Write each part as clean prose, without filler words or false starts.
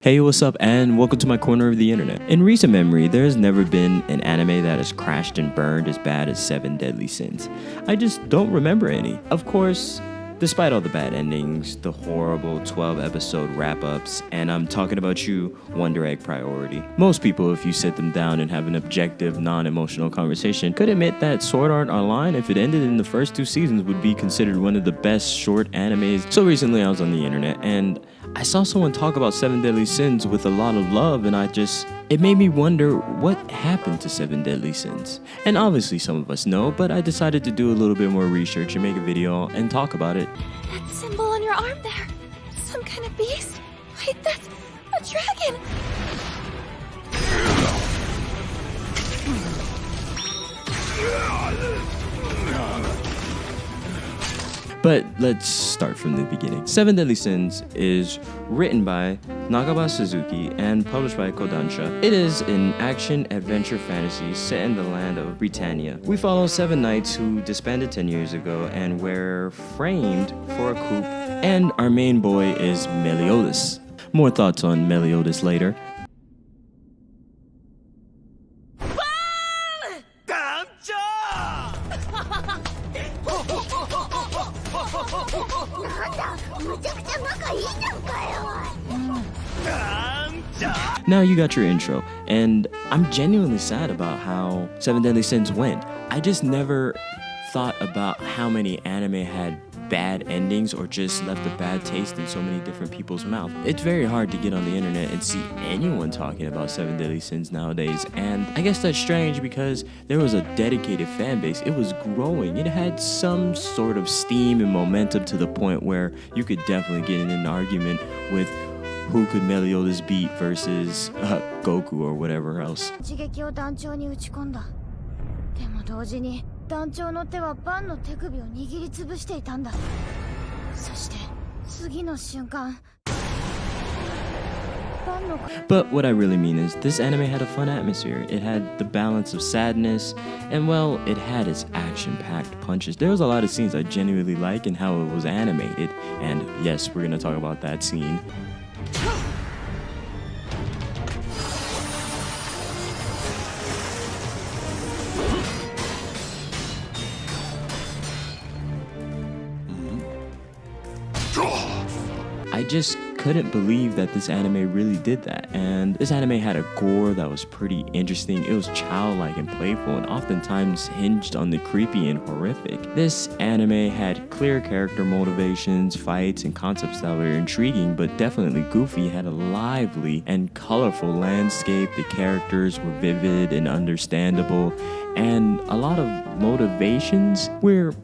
Hey, what's up, and welcome to my corner of the internet. In recent memory, there has never been an anime that has crashed and burned as bad as Seven Deadly Sins. I just don't remember any. Of course, despite all the bad endings, the horrible 12-episode wrap-ups, and I'm talking about you, Wonder Egg Priority. Most people, if you sit them down and have an objective, non-emotional conversation, could admit that Sword Art Online, if it ended in the first 2 seasons, would be considered one of the best short animes. So recently I was on the internet, and I saw someone talk about Seven Deadly Sins with a lot of love, and it made me wonder what happened to Seven Deadly Sins. And obviously some of us know, but I decided to do a little bit more research and make a video and talk about it. That symbol on your arm there, some kind of beast? Wait, that's a dragon! But let's start from the beginning. Seven Deadly Sins is written by Nakaba Suzuki and published by Kodansha. It is an action-adventure fantasy set in the land of Britannia. We follow 7 knights who disbanded 10 years ago and were framed for a coup, and our main boy is Meliodas. More thoughts on Meliodas later. Now you got your intro, and I'm genuinely sad about how Seven Deadly Sins went. I just never thought about how many anime had bad endings or just left a bad taste in so many different people's mouth. It's very hard to get on the internet and see anyone talking about Seven Deadly Sins nowadays, and I guess that's strange because there was a dedicated fan base. It was growing. It had some sort of steam and momentum to the point where you could definitely get in an argument with who could Meliodas beat versus Goku or whatever else. 一撃を団長に打ち込んだ。でも同時に団長の手はバンの手首を握りつぶしていたんだ。そして次の瞬間。But what I really mean is, this anime had a fun atmosphere. It had the balance of sadness, and well, it had its action-packed punches. There was a lot of scenes I genuinely like and how it was animated, and yes, we're gonna talk about that scene. I just couldn't believe that this anime really did that, and this anime had a gore that was pretty interesting. It was childlike and playful and oftentimes hinged on the creepy and horrific. This anime had clear character motivations, fights, and concepts that were intriguing but definitely goofy. It had a lively and colorful landscape. The characters were vivid and understandable, and a lot of motivations were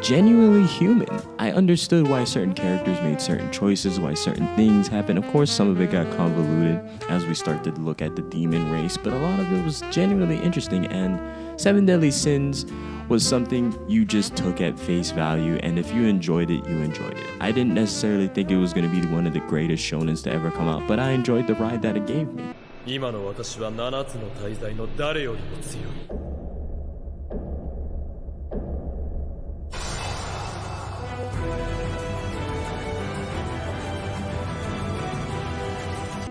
genuinely human. I understood why certain characters made certain choices, why certain things happened. Of course, some of it got convoluted as we started to look at the demon race, but a lot of it was genuinely interesting, and Seven Deadly Sins was something you just took at face value, and if you enjoyed it, you enjoyed it. I didn't necessarily think it was going to be one of the greatest shonens to ever come out, but I enjoyed the ride that it gave me. 今の私は7つの大罪の誰よりも強い。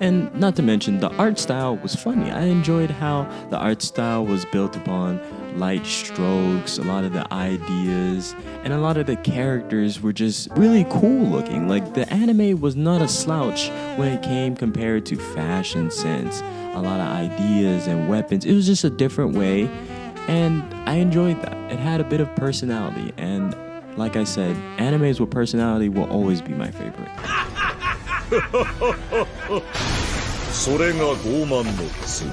And not to mention, the art style was funny. I enjoyed how the art style was built upon light strokes, a lot of the ideas, and a lot of the characters were just really cool looking. Like, the anime was not a slouch when it came compared to fashion sense. A lot of ideas and weapons. It was just a different way, and I enjoyed that. It had a bit of personality, and like I said, animes with personality will always be my favorite. それが傲慢の罪。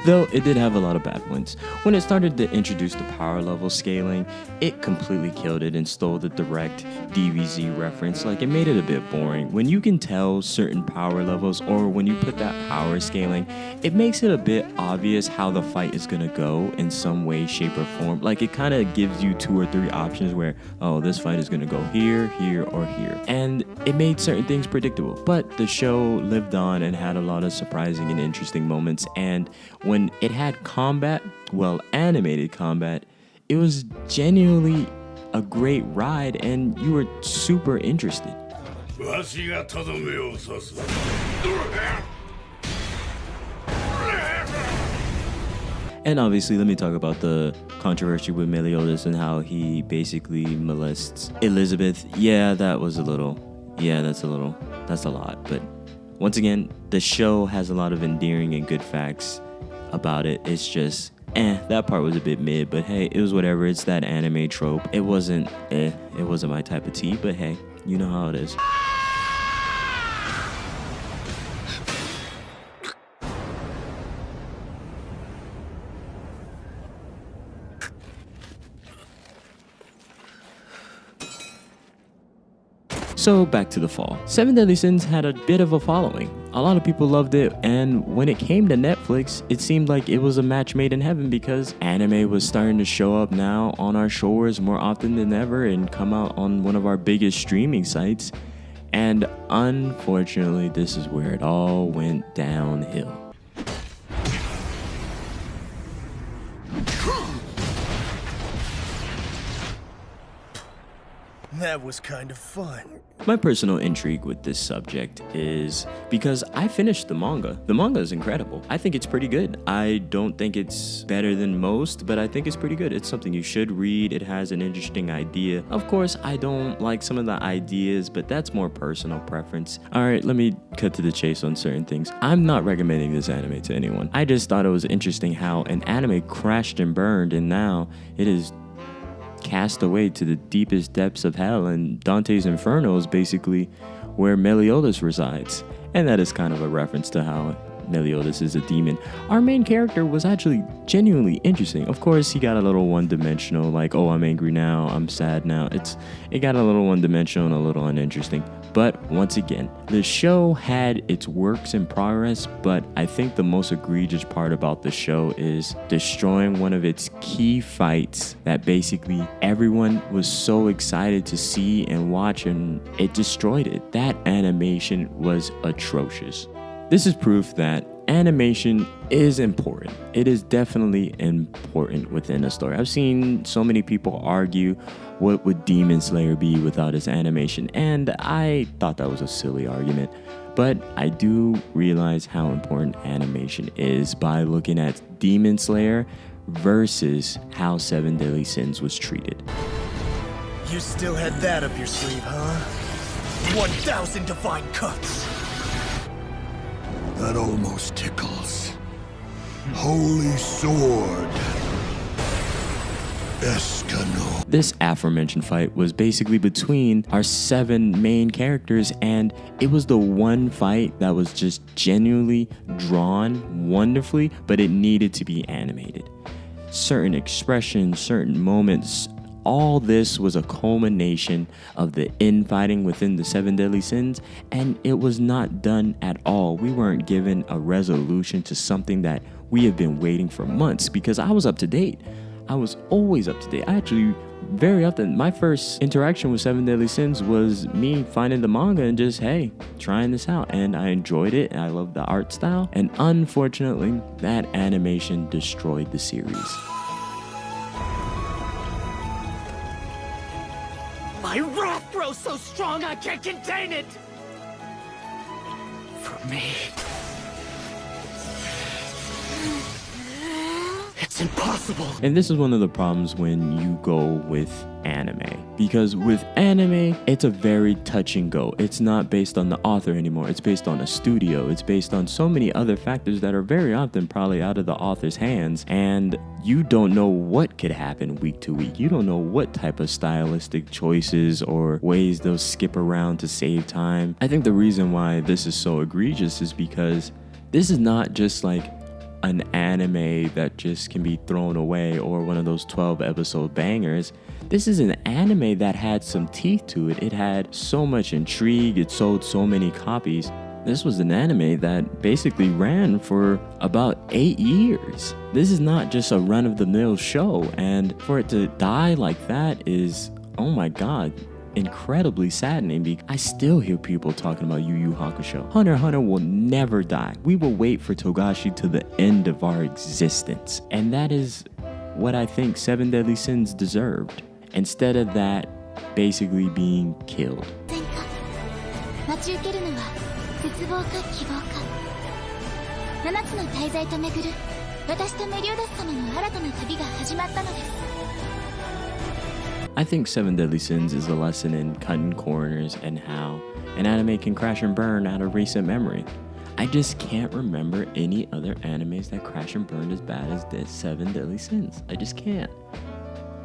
Though it did have a lot of bad ones. When it started to introduce the power level scaling, it completely killed it and stole the direct DBZ reference. Like, it made it a bit boring. When you can tell certain power levels, or when you put that power scaling, it makes it a bit obvious how the fight is gonna go in some way, shape, or form. Like, it kind of gives you 2 or 3 options where, oh, this fight is gonna go here, here, or here. And it made certain things predictable. But the show lived on and had a lot of surprising and interesting moments, and when it had combat, well, animated combat, it was genuinely a great ride and you were super interested. わしがとどめを刺す。And obviously, let me talk about the controversy with Meliodas and how he basically molests Elizabeth. Yeah, that's a lot. But once again, the show has a lot of endearing and good facts about it. It's just, that part was a bit mid, but hey, it was whatever. It's that anime trope. It wasn't my type of tea, but hey, you know how it is. So back to the fall. Seven Deadly Sins had a bit of a following. A lot of people loved it, and when it came to Netflix, it seemed like it was a match made in heaven because anime was starting to show up now on our shores more often than ever and come out on one of our biggest streaming sites. And unfortunately, this is where it all went downhill. That was kind of fun. My personal intrigue with this subject is because I finished the manga. The manga is incredible. I think it's pretty good. I don't think it's better than most, but I think it's pretty good. It's something you should read. It has an interesting idea. Of course, I don't like some of the ideas, but that's more personal preference. All right, let me cut to the chase on certain things. I'm not recommending this anime to anyone. I just thought it was interesting how an anime crashed and burned, and now it is cast away to the deepest depths of hell, and Dante's Inferno is basically where Meliodas resides. And that is kind of a reference to how Meliodas is a demon. Our main character was actually genuinely interesting. Of course, he got a little one-dimensional, like, oh, I'm angry now, I'm sad now. It got a little one-dimensional and a little uninteresting. But once again, the show had its works in progress, but I think the most egregious part about the show is destroying one of its key fights that basically everyone was so excited to see and watch, and it destroyed it. That animation was atrocious. This is proof that animation is important. It is definitely important within a story. I've seen so many people argue, what would Demon Slayer be without its animation? And I thought that was a silly argument. But I do realize how important animation is by looking at Demon Slayer versus how Seven Deadly Sins was treated. You still had that up your sleeve, huh? 1,000 divine cuts. That almost tickles. Holy sword. Escanor. This aforementioned fight was basically between our 7 main characters, and it was the one fight that was just genuinely drawn wonderfully, but it needed to be animated. Certain expressions, certain moments, all this was a culmination of the infighting within the 7 Deadly Sins, and it was not done at all. We weren't given a resolution to something that we have been waiting for months, because I was up to date. I was always up to date. I actually, very often, my first interaction with 7 Deadly Sins was me finding the manga and just, hey, trying this out. And I enjoyed it, and I loved the art style. And unfortunately, that animation destroyed the series. My wrath grows so strong I can't contain it! For me... it's impossible. And this is one of the problems when you go with anime. Because with anime, it's a very touch and go. It's not based on the author anymore. It's based on a studio. It's based on so many other factors that are very often probably out of the author's hands. And you don't know what could happen week to week. You don't know what type of stylistic choices or ways they'll skip around to save time. I think the reason why this is so egregious is because this is not just like an anime that just can be thrown away or one of those 12 episode bangers. This is an anime that had some teeth to it. It had so much intrigue. It sold so many copies. This was an anime that basically ran for about 8 years. This is not just a run-of-the-mill show, and for it to die like that is, oh my god, incredibly saddening. Because I still hear people talking about Yu Yu Hakusho. Hunter x Hunter will never die. We will wait for Togashi to the end of our existence. And that is what I think 7 Deadly Sins deserved. instead of that basically being killed. 戦か待ち受けるのは絶望か希望か。7つの大罪と巡る私とメリオダス様の新たな旅が始まったのです。 I think Seven Deadly Sins is a lesson in cutting corners and how an anime can crash and burn out of recent memory. I just can't remember any other animes that crash and burned as bad as this Seven Deadly Sins. I just can't.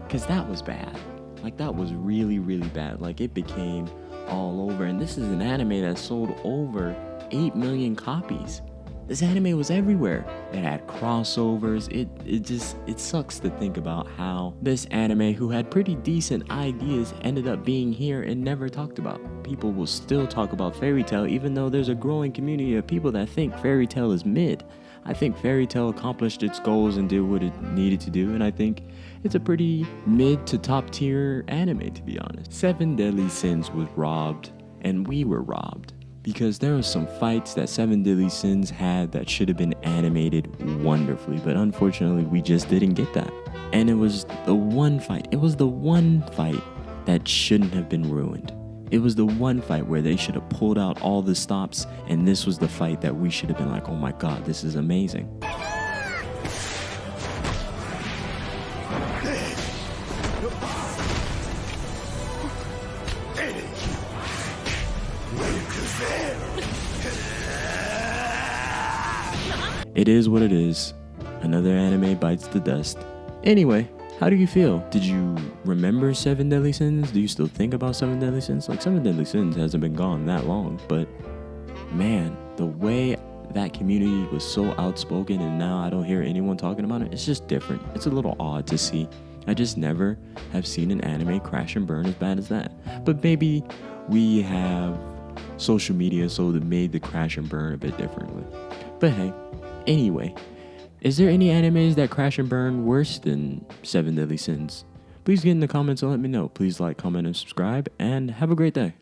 Because that was bad. Like, that was really, really bad. Like, it became all over. And this is an anime that sold over 8 million copies. This anime was everywhere. It had crossovers. It sucks to think about how this anime, who had pretty decent ideas, ended up being here and never talked about. People will still talk about Fairy Tail, even though there's a growing community of people that think Fairy Tail is mid. I think Fairy Tail accomplished its goals and did what it needed to do, and I think it's a pretty mid to top tier anime, to be honest. Seven Deadly Sins was robbed, and we were robbed. Because there were some fights that Seven Deadly Sins had that should have been animated wonderfully, but unfortunately we just didn't get that. And it was the one fight that shouldn't have been ruined. It was the one fight where they should have pulled out all the stops, and this was the fight that we should have been like, oh my god, this is amazing. It is what it is. Another anime bites the dust. Anyway, how do you feel? Did you remember Seven Deadly Sins? Do you still think about Seven Deadly Sins? Like, Seven Deadly Sins hasn't been gone that long, but man, the way that community was so outspoken and now I don't hear anyone talking about it, it's just different. It's a little odd to see. I just never have seen an anime crash and burn as bad as that. But maybe we have social media, so it made the crash and burn a bit differently. But hey, anyway, is there any animes that crash and burn worse than Seven Deadly Sins? Please get in the comments and let me know. Please like, comment, and subscribe, and have a great day.